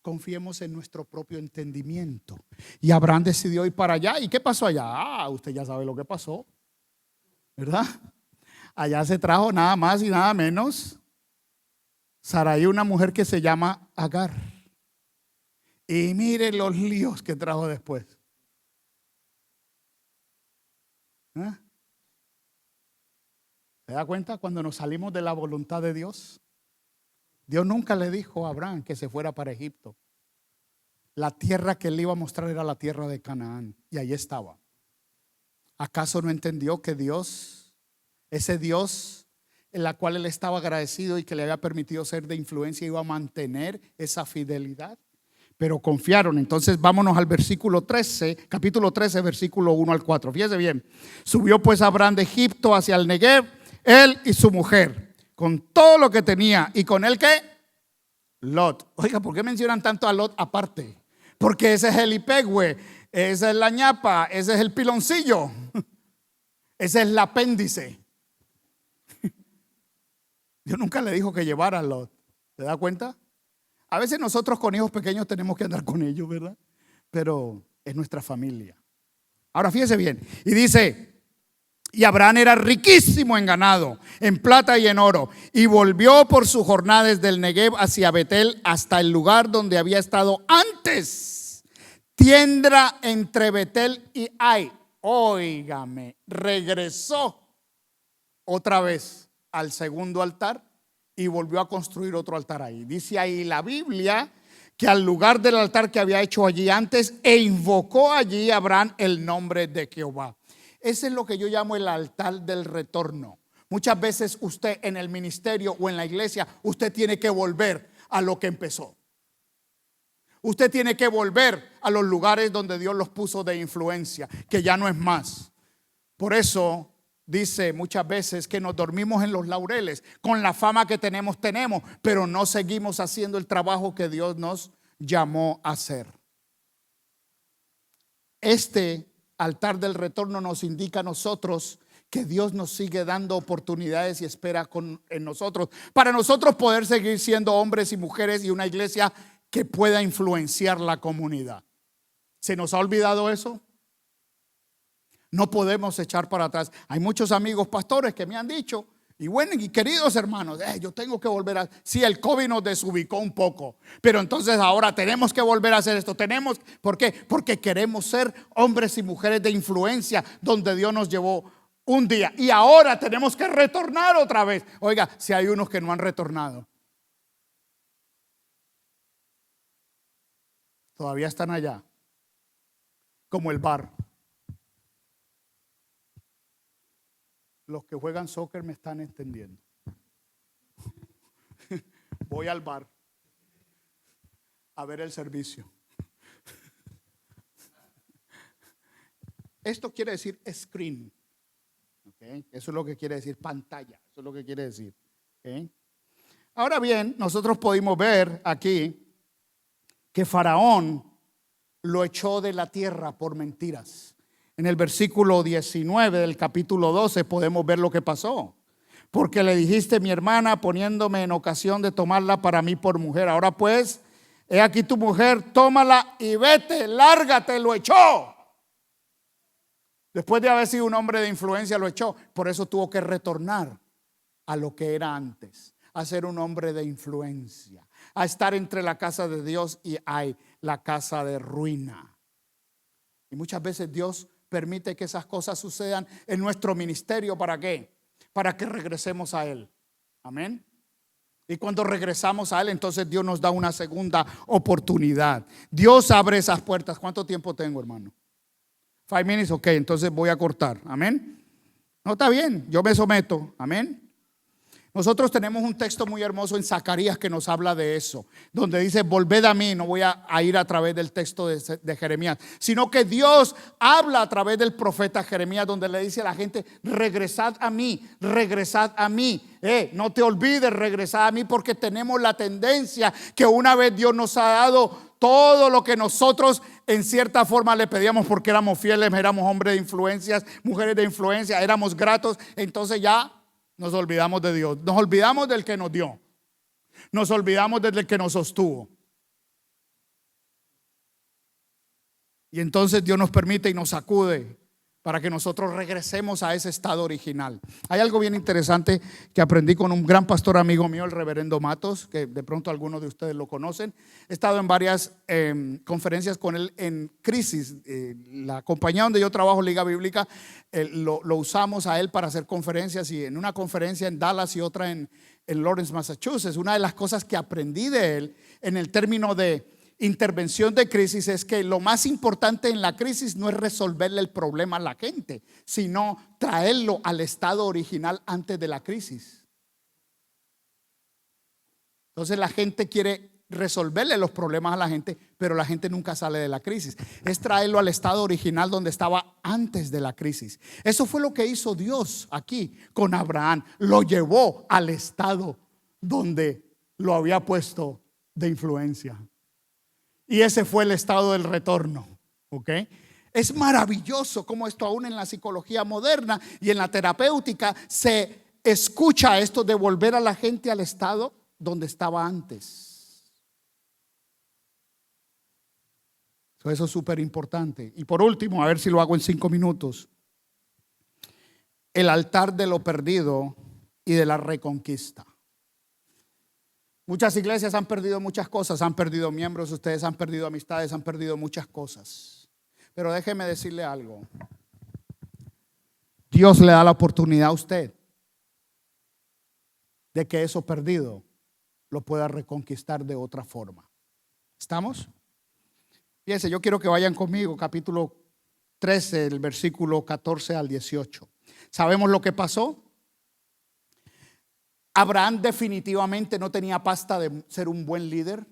confiemos en nuestro propio entendimiento. Y Abraham decidió ir para allá. ¿Y qué pasó allá? Usted ya sabe lo que pasó. ¿Verdad? Allá se trajo nada más y nada menos Sarai, una mujer que se llama Agar. Y mire los líos que trajo después. ¿Eh? ¿Se da cuenta? Cuando nos salimos de la voluntad de Dios, Dios nunca le dijo a Abraham que se fuera para Egipto. La tierra que él le iba a mostrar era la tierra de Canaán. Y ahí estaba. ¿Acaso no entendió que Dios, ese Dios en la cual él estaba agradecido y que le había permitido ser de influencia, iba a mantener esa fidelidad? Pero confiaron. Entonces vámonos al versículo 13, capítulo 13, versículo 1 al 4. Fíjese bien. Subió pues Abraham de Egipto hacia el Negev, él y su mujer, con todo lo que tenía. ¿Y con él qué? Lot. Oiga, ¿por qué mencionan tanto a Lot aparte? Porque ese es el ipegüe, esa es la ñapa, ese es el piloncillo, ese es el apéndice. Dios nunca le dijo que llevara a Lot. ¿Se da cuenta? A veces nosotros con hijos pequeños tenemos que andar con ellos, ¿verdad? Pero es nuestra familia. Ahora fíjese bien. Y dice, y Abraham era riquísimo en ganado, en plata y en oro, y volvió por su jornada desde el Negev hacia Betel hasta el lugar donde había estado antes, tienda entre Betel y Ai. Óigame, regresó otra vez al segundo altar y volvió a construir otro altar ahí. Dice ahí la Biblia que al lugar del altar que había hecho allí antes, e invocó allí Abraham el nombre de Jehová. Ese es lo que yo llamo el altar del retorno. Muchas veces usted en el ministerio o en la iglesia, usted tiene que volver a lo que empezó. Usted tiene que volver a los lugares donde Dios los puso de influencia, que ya no es más. Por eso dice muchas veces que nos dormimos en los laureles. Con la fama que tenemos, pero no seguimos haciendo el trabajo que Dios nos llamó a hacer. Este altar del retorno nos indica a nosotros que Dios nos sigue dando oportunidades y espera en nosotros, para nosotros poder seguir siendo hombres y mujeres y una iglesia que pueda influenciar la comunidad. ¿Se nos ha olvidado eso? No podemos echar para atrás. Hay muchos amigos pastores que me han dicho, y bueno, y queridos hermanos, yo tengo que volver a... Sí, el COVID nos desubicó un poco, pero entonces ahora tenemos que volver a hacer esto. ¿Por qué? Porque queremos ser hombres y mujeres de influencia donde Dios nos llevó un día. Y ahora tenemos que retornar otra vez. Oiga, si hay unos que no han retornado, todavía están allá, como el bar. Los que juegan soccer me están entendiendo. Voy al bar a ver el servicio. Esto quiere decir screen. ¿Okay? Eso es lo que quiere decir pantalla. Eso es lo que quiere decir. ¿Okay? Ahora bien, nosotros pudimos ver aquí que Faraón lo echó de la tierra por mentiras. En el versículo 19 del capítulo 12 podemos ver lo que pasó. Porque le dijiste, mi hermana, poniéndome en ocasión de tomarla para mí por mujer. Ahora pues, he aquí tu mujer, tómala y vete, lárgate, lo echó. Después de haber sido un hombre de influencia, lo echó. Por eso tuvo que retornar a lo que era antes. a ser un hombre de influencia, a estar entre la casa de Dios y hay la casa de ruina. Y muchas veces Dios permite que esas cosas sucedan en nuestro ministerio. ¿Para qué? Para que regresemos a Él. Amén. Y cuando regresamos a Él, entonces Dios nos da una segunda oportunidad. Dios abre esas puertas. ¿Cuánto tiempo tengo, hermano? 5 minutes, ok, entonces voy a cortar. Amén. No, está bien, yo me someto. Amén. Nosotros tenemos un texto muy hermoso en Zacarías que nos habla de eso, donde dice: volved a mí. No voy a ir a través del texto de Jeremías, sino que Dios habla a través del profeta Jeremías, donde le dice a la gente: regresad a mí, regresad a mí. No te olvides, regresad a mí, porque tenemos la tendencia que una vez Dios nos ha dado todo lo que nosotros en cierta forma le pedíamos, porque éramos fieles, éramos hombres de influencias, mujeres de influencia, éramos gratos, entonces ya nos olvidamos de Dios, nos olvidamos del que nos dio, nos olvidamos del que nos sostuvo. Y entonces Dios nos permite y nos sacude para que nosotros regresemos a ese estado original. Hay algo bien interesante que aprendí con un gran pastor amigo mío, el reverendo Matos, que de pronto algunos de ustedes lo conocen. He estado en varias conferencias con él en Crisis. La compañía donde yo trabajo, Liga Bíblica, lo usamos a él para hacer conferencias, y en una conferencia en Dallas y otra en Lawrence, Massachusetts. Una de las cosas que aprendí de él en el término de intervención de crisis es que lo más importante en la crisis no es resolverle el problema a la gente, sino traerlo al estado original antes de la crisis. Entonces la gente quiere resolverle los problemas a la gente, pero la gente nunca sale de la crisis. Es traerlo al estado original donde estaba antes de la crisis. Eso fue lo que hizo Dios aquí con Abraham. Lo llevó al estado donde lo había puesto de influencia. Y ese fue el estado del retorno. ¿Ok? Es maravilloso cómo esto aún en la psicología moderna y en la terapéutica se escucha esto de volver a la gente al estado donde estaba antes. Eso es súper importante. Y por último, a ver si lo hago en 5 minutos. El altar de lo perdido y de la reconquista. Muchas iglesias han perdido muchas cosas, han perdido miembros, ustedes han perdido amistades, han perdido muchas cosas. Pero déjeme decirle algo. Dios le da la oportunidad a usted de que eso perdido lo pueda reconquistar de otra forma. ¿Estamos? Fíjense, yo quiero que vayan conmigo, capítulo 13, el versículo 14 al 18. ¿Sabemos lo que pasó? Abraham definitivamente no tenía pasta de ser un buen líder.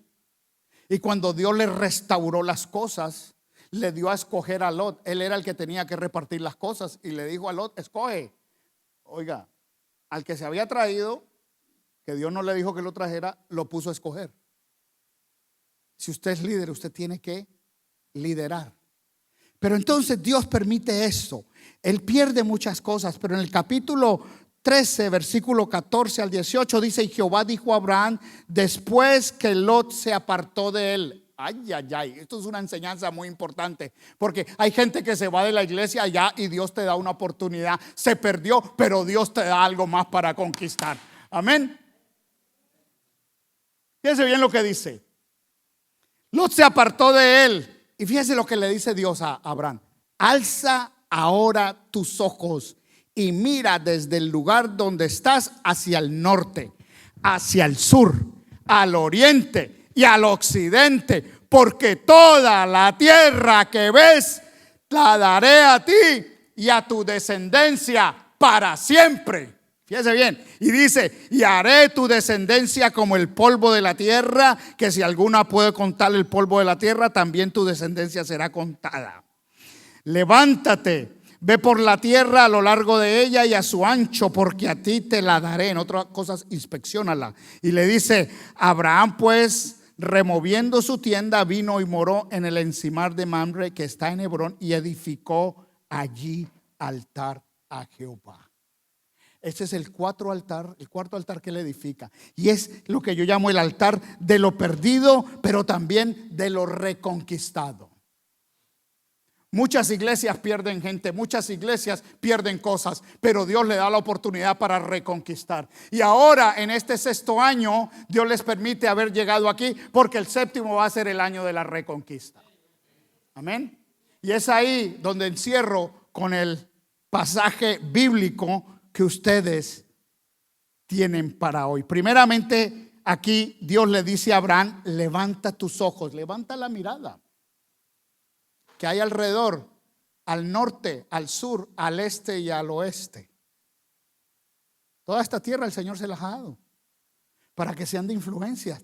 Y cuando Dios le restauró las cosas, le dio a escoger a Lot. Él era el que tenía que repartir las cosas. Y le dijo a Lot: escoge. Oiga, al que se había traído, que Dios no le dijo que lo trajera, lo puso a escoger. Si usted es líder, usted tiene que liderar. Pero entonces Dios permite eso. Él pierde muchas cosas, pero en el capítulo 13, versículo 14 al 18 dice: y Jehová dijo a Abraham después que Lot se apartó de él. Ay, ay, ay, esto es una enseñanza muy importante, porque hay gente que se va de la iglesia allá y Dios te da una oportunidad. Se perdió, pero Dios te da algo más para conquistar. Amén. Fíjense bien lo que dice. Lot se apartó de él. Y fíjense lo que le dice Dios a Abraham: alza ahora tus ojos y mira desde el lugar donde estás hacia el norte, hacia el sur, al oriente y al occidente, porque toda la tierra que ves la daré a ti y a tu descendencia para siempre. Fíjese bien, y dice: y haré tu descendencia como el polvo de la tierra, que si alguna puede contar el polvo de la tierra, también tu descendencia será contada. Levántate, ve por la tierra a lo largo de ella y a su ancho, porque a ti te la daré. En otras cosas, inspecciónala. Y le dice: Abraham pues, removiendo su tienda, vino y moró en el encimar de Mamre, que está en Hebrón, y edificó allí altar a Jehová. Este es el cuarto altar que él edifica. Y es lo que yo llamo el altar de lo perdido, pero también de lo reconquistado. Muchas iglesias pierden gente, muchas iglesias pierden cosas, pero Dios le da la oportunidad para reconquistar. Y ahora en este 6º año, Dios les permite haber llegado aquí, porque el 7º va a ser el año de la reconquista. Amén. Y es ahí donde encierro con el pasaje bíblico que ustedes tienen para hoy. Primeramente, aquí Dios le dice a Abraham: levanta tus ojos, levanta la mirada que hay alrededor, al norte, al sur, al este y al oeste. Toda esta tierra el Señor se las ha dado para que sean de influencia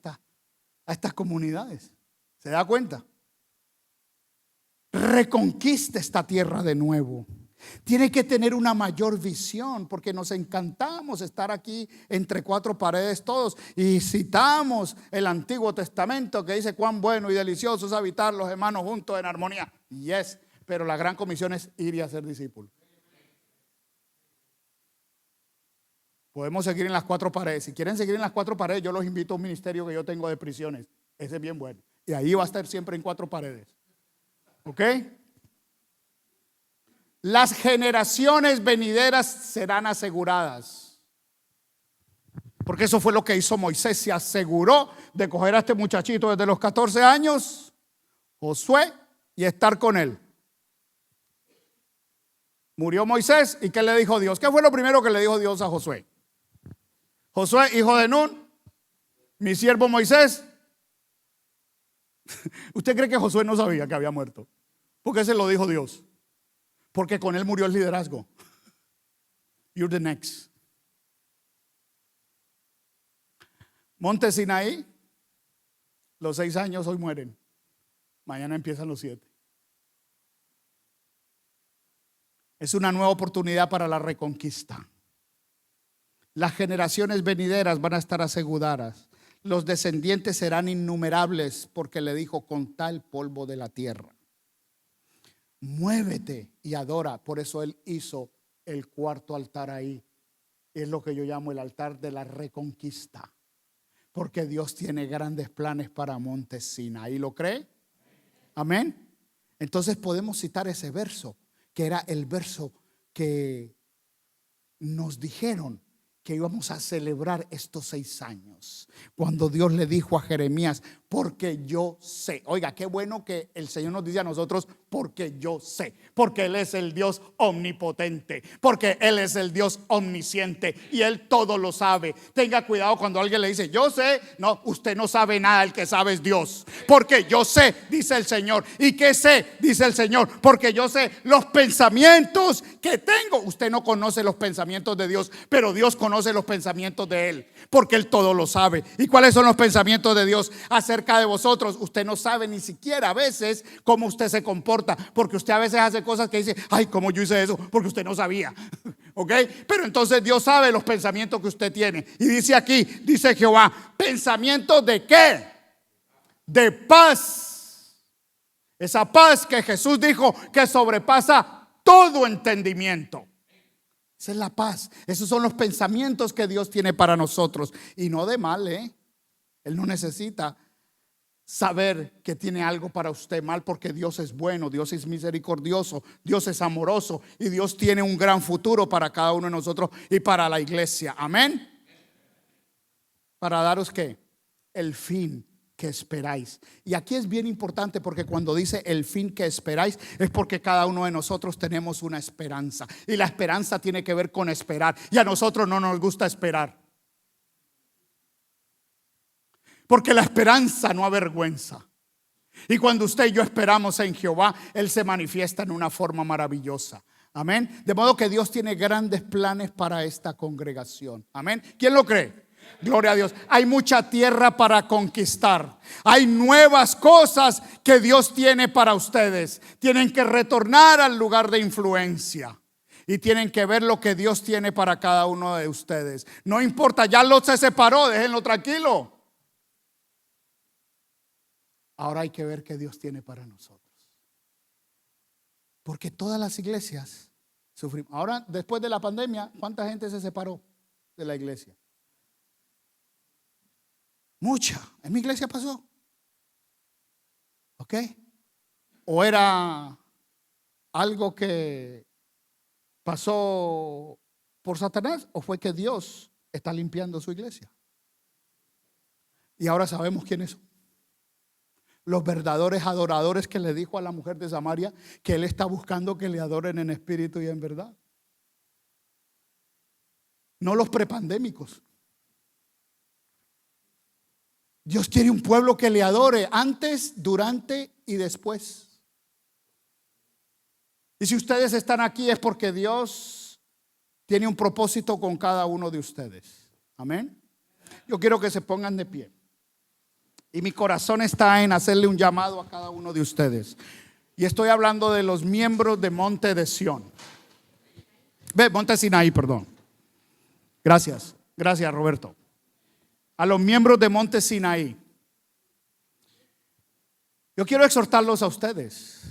a estas comunidades. ¿Se da cuenta? Reconquista esta tierra de nuevo. Tiene que tener una mayor visión, porque nos encantamos estar aquí entre 4 paredes todos y citamos el Antiguo Testamento que dice cuán bueno y delicioso es habitar los hermanos juntos en armonía. Yes, pero la gran comisión es ir y hacer discípulos. Podemos seguir en las 4 paredes. Si quieren seguir en las 4 paredes, yo los invito a un ministerio que yo tengo de prisiones. Ese es bien bueno. Y ahí va a estar siempre en 4 paredes. ¿Ok? Las generaciones venideras serán aseguradas. Porque eso fue lo que hizo Moisés. Se aseguró de coger a este muchachito desde los 14 años, Josué, y estar con él. Murió Moisés, ¿y qué le dijo Dios? ¿Qué fue lo primero que le dijo Dios a Josué? Josué, hijo de Nun, mi siervo Moisés. ¿Usted cree que Josué no sabía que había muerto? ¿Por qué se lo dijo Dios? Porque con él murió el liderazgo. You're the next. Monte Sinaí, los 6 años hoy mueren. Mañana empiezan los 7. Es una nueva oportunidad para la reconquista. Las generaciones venideras van a estar aseguradas. Los descendientes serán innumerables, porque le dijo: contá el polvo de la tierra. Muévete y adora. Por eso él hizo el 4º altar ahí. Es lo que yo llamo el altar de la reconquista, porque Dios tiene grandes planes para Monte Sinaí. ¿Lo cree? Amén. Entonces podemos citar ese verso, que era el verso que nos dijeron que íbamos a celebrar estos 6 años, cuando Dios le dijo a Jeremías: porque yo sé. Oiga, qué bueno que el Señor nos dice a nosotros: porque yo sé, porque Él es el Dios omnipotente, porque Él es el Dios omnisciente y Él todo lo sabe. Tenga cuidado cuando alguien le dice: yo sé. No, usted no sabe nada, el que sabe es Dios. Porque yo sé, dice el Señor. ¿Y qué sé? Dice el Señor: porque yo sé los pensamientos que tengo. Usted no conoce los pensamientos de Dios, pero Dios conoce los pensamientos de Él, porque Él todo lo sabe. ¿Y cuáles son los pensamientos de Dios acerca de vosotros? Usted no sabe ni siquiera a veces cómo usted se comporta, porque usted a veces hace cosas que dice: ay, ¿cómo yo hice eso? Porque usted no sabía. ¿Ok? Pero entonces Dios sabe los pensamientos que usted tiene. Y dice aquí, dice Jehová: ¿pensamientos de qué? De paz. Esa paz que Jesús dijo que sobrepasa todo entendimiento. Esa es la paz. Esos son los pensamientos que Dios tiene para nosotros. Y no de mal, Él no necesita saber que tiene algo para usted mal, porque Dios es bueno, Dios es misericordioso, Dios es amoroso y Dios tiene un gran futuro para cada uno de nosotros y para la iglesia. Amén. Para daros ¿qué? El fin que esperáis. Y aquí es bien importante, porque cuando dice el fin que esperáis, es porque cada uno de nosotros tenemos una esperanza, y la esperanza tiene que ver con esperar, y a nosotros no nos gusta esperar, porque la esperanza no avergüenza. Y cuando usted y yo esperamos en Jehová, Él se manifiesta en una forma maravillosa. Amén. De modo que Dios tiene grandes planes para esta congregación. Amén. ¿Quién lo cree? Gloria a Dios. Hay mucha tierra para conquistar. Hay nuevas cosas que Dios tiene para ustedes. Tienen que retornar al lugar de influencia y tienen que ver lo que Dios tiene para cada uno de ustedes. No importa, ya Lot se separó, déjenlo tranquilo. Ahora hay que ver qué Dios tiene para nosotros, porque todas las iglesias sufrimos. Ahora, después de la pandemia, ¿cuánta gente se separó de la iglesia? Mucha. En mi iglesia pasó. ¿Ok? O era algo que pasó por Satanás o fue que Dios está limpiando su iglesia? Y ahora sabemos quiénes son. Los verdaderos adoradores que le dijo a la mujer de Samaria que Él está buscando que le adoren en espíritu y en verdad. No los prepandémicos. Dios quiere un pueblo que le adore antes, durante y después. Y si ustedes están aquí es porque Dios tiene un propósito con cada uno de ustedes. Amén. Yo quiero que se pongan de pie. Y mi corazón está en hacerle un llamado a cada uno de ustedes. Y estoy hablando de los miembros de Monte de Sión. Monte Sinaí, perdón. Gracias Roberto. A los miembros de Monte Sinaí. Yo quiero exhortarlos a ustedes.